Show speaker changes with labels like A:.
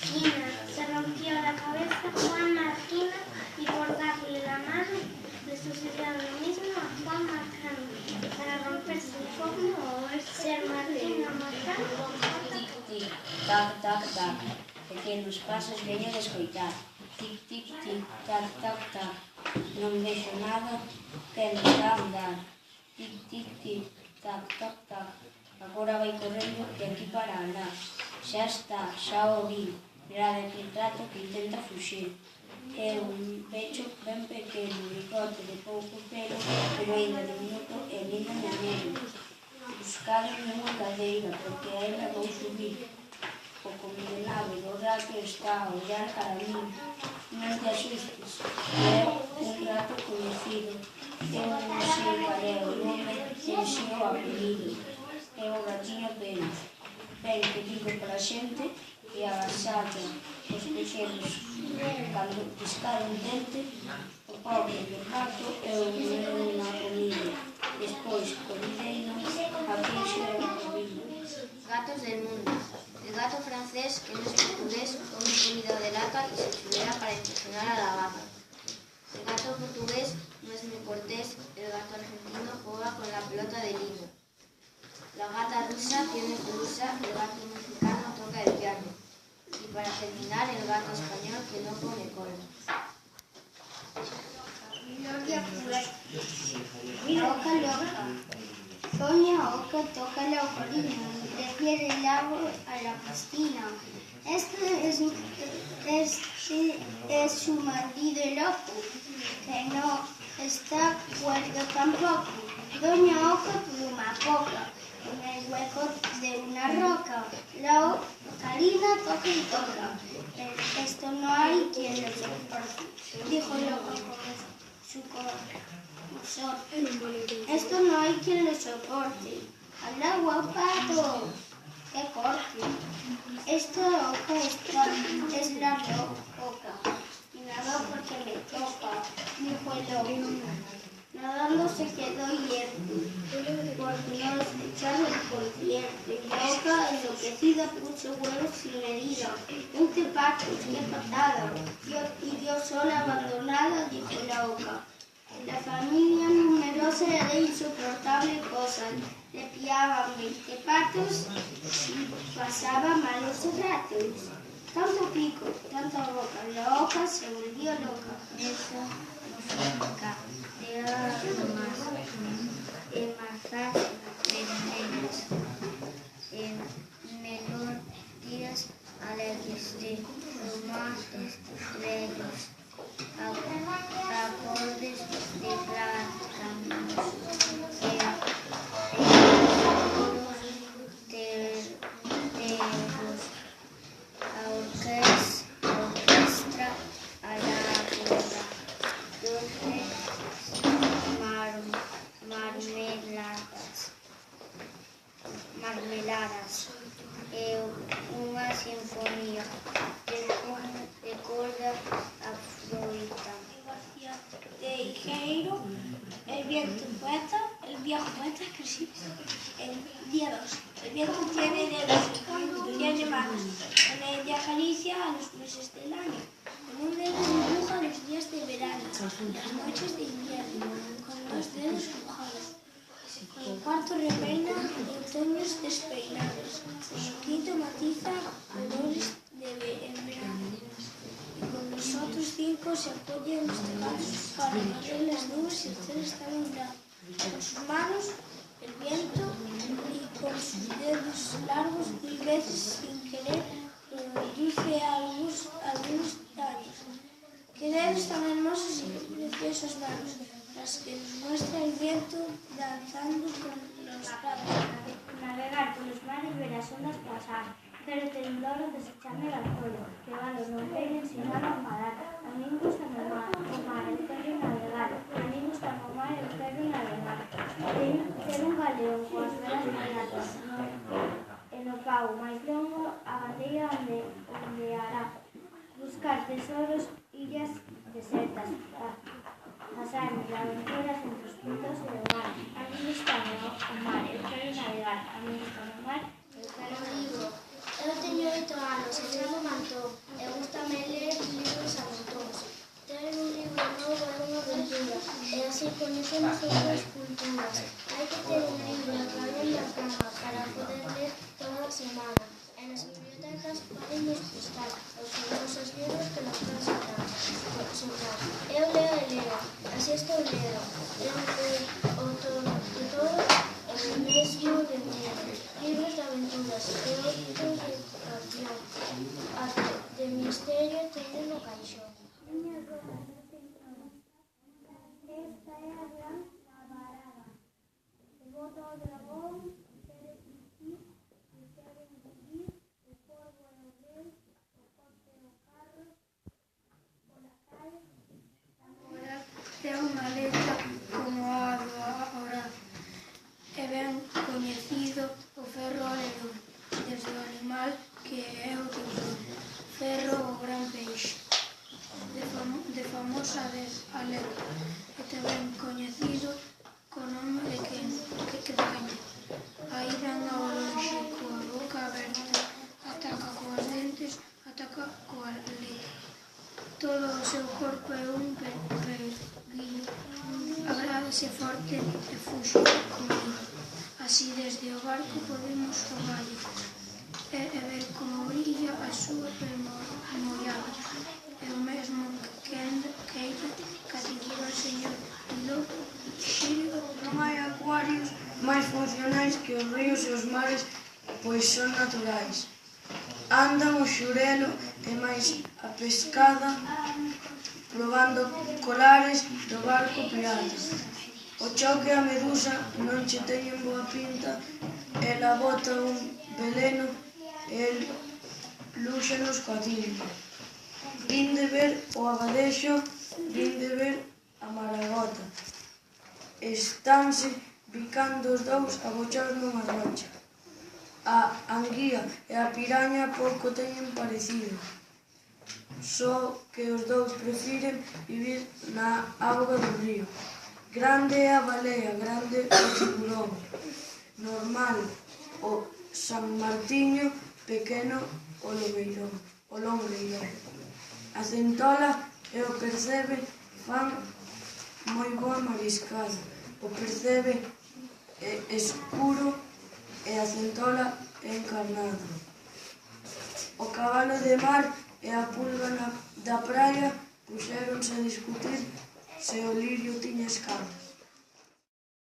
A: Quina se rompió la cabeza Juan Marquina y por darle la mano le sucedió lo mismo a Juan Marcano. Para romperse el foco, ser Martín a matar.
B: Tic, tic, tac, tac, tac. Pequenos pasos veño de escoitar. Tic, tic, tic, tac, tac, tac. Non vexo nada que me está a andar. Tic, tic, tic, tac, tac, tac. Agora vai correndo de aquí para andar. Xa está, xa o vi. Mirade que trato que intenta fuxir. É un pecho ben pequeno, bigote de pouco pelo, pero ainda diminuto e lindo de negro. Buscaron unha cadeira, porque a ela vou subir. O condenado do rato está a ollar cara a min. Non te asustes, é un rato coñecido. Eu non sei cal é o nome, nin sei o apelido. É o gatiño Pérez. Ben que digo para a xente e agasalla os pequenos. Cando piscar un dente, o pobre do gato é o meu na comida. Despois, convideino a queixo e o vino.
C: Gatos del mundo. El gato francés, que no es portugués, come comida de lata y se chulea para impresionar a la gata. El gato portugués no es muy cortés, el gato argentino juega con la pelota de lino. La gata rusa tiene blusa, el gato mexicano toca el piano. Y para terminar, el gato español que no pone cola.
A: Gloria Puerta. Oca loca. Sonia Oca toca la ocarina y prefiere el agua a la piscina. Es su marido loco, que no está cuerdo tampoco. Doña Oca pluma poca, en el hueco de una roca. La ocarina toca y toca. Esto no hay quien lo soporte, dijo Loca con su corazón. Esto no hay quien lo soporte. Al agua, pato, que corte. Esta Oca es la loca. Y nada porque me toca, dijo el lobo. Nadando se quedó hierto, porque no los echaron por cierto. Y la Oca enloquecida puso huevos sin medida. 20 patos, qué patada. Y yo sola abandonada, dijo la Oca. La familia numerosa era insoportable cosa. Le pillaban 20 patos y pasaba malos ratos. Tanto pico, tanta boca. La Oca se volvió loca.
C: Eso no significa de más en masas de menos en menor días alegres de romances legos acordes de plátanos terros orquestra a la boda dulces marmeladas e unha sinfonía de corda afroita.
A: De Higueiro, el viento poeta, el viejo poeta que existe. El día 2. El viento tiene dedos, tiene manos. Con ella acaricia a los meses del año. Con un dedo dibuja los días de verano, las noches de invierno, con 2 dedos mojados. Con el cuarto repeina otoños despeinados. Con el quinto matiza colores de verano. Y con los otros 5 se apoya en los tejados para barrer las nubes y el cielo está nublado. Con sus manos, el viento, y con sus dedos largos, 1000 veces sin querer, produce algunos daños. Qué dedos tan hermosos y qué preciosas manos, las que nos muestra el viento danzando con los prados. Navegar por los mares, ver las ondas pasar, ver el temblor o desecharme el alcohol, que va los romper sin nada a parar. A mí me gusta mamar, el perro navegar, a mí me gusta mamar, el perro navegar. Ter un galeón con as velas moi altas, en o cabo máis longo, a batería ondeará. Buscar tesoros, illas desertas, pasarme de aventuras entre os puntos do mar. A mí me gusta o mar, eu quero navegar, a mí me gusta o mar, eu quero
C: libro. Eu teño 8
D: 18 anos e chamo Antón e gústame ler libros a montóns. Ter un libro novo é unha aventura e así coñecemos outras culturas. Hai que ter un libro a caber na cama para poder ler toda a semana. E nas bibliotecas podemos buscar os famosos libros que nos van sonar. Eu leo e leo, así estou leo. Eu de todo o mesmo de medo. Libros de aventuras e outros de educación. Até de misterio teño no caixón.
A: Esta é a gran labarada. Se bota o dragón, quere xixir, e quere engullir, o corvo e o rei, o coche e o carro, pola calle. Agora ten unha letra como a do Horaz. É ben coñecido o ferro aledón, desde o animal que é o tiburón. Ferro o gran peixe, de famosa aleta, e tamén coñecido co nome de Queña. Aí ven ao lonxe coa boca aberta, ataca coas dentes, ataca coa aleta. Todo o seu corpo é un perguillo, agrádase forte e fuxe comigo. Así desde o barco podemos xogarlle e ver como brilla a súa mollada. É o mesmo que queira cativar o señor piloto Xirgo.
E: Non hai acuarios máis funcionais que os ríos e os mares, pois son naturais. Andan o xurelo e máis a pescada, probando colares do barco pirata. O choque e a medusa non che teñen boa pinta, ela bota un veleno e el lúxenos coa tinta. Vin de ver o abadexo, vin de ver a maragota. Estanse picando os dous abochados nunha rocha. A anguía e a piraña pouco teñen parecido, só que os dous prefiren vivir na auga do río. Grande é a balea, grande o tiburón. Normal o San Martiño, pequeno o longreirón. A centola e o percebe fan moi boa mariscada. O percebe é escuro e a centola é encarnada. O cabalo de mar e a pulga da praia puxéronse a discutir se o lirio tiña escamas.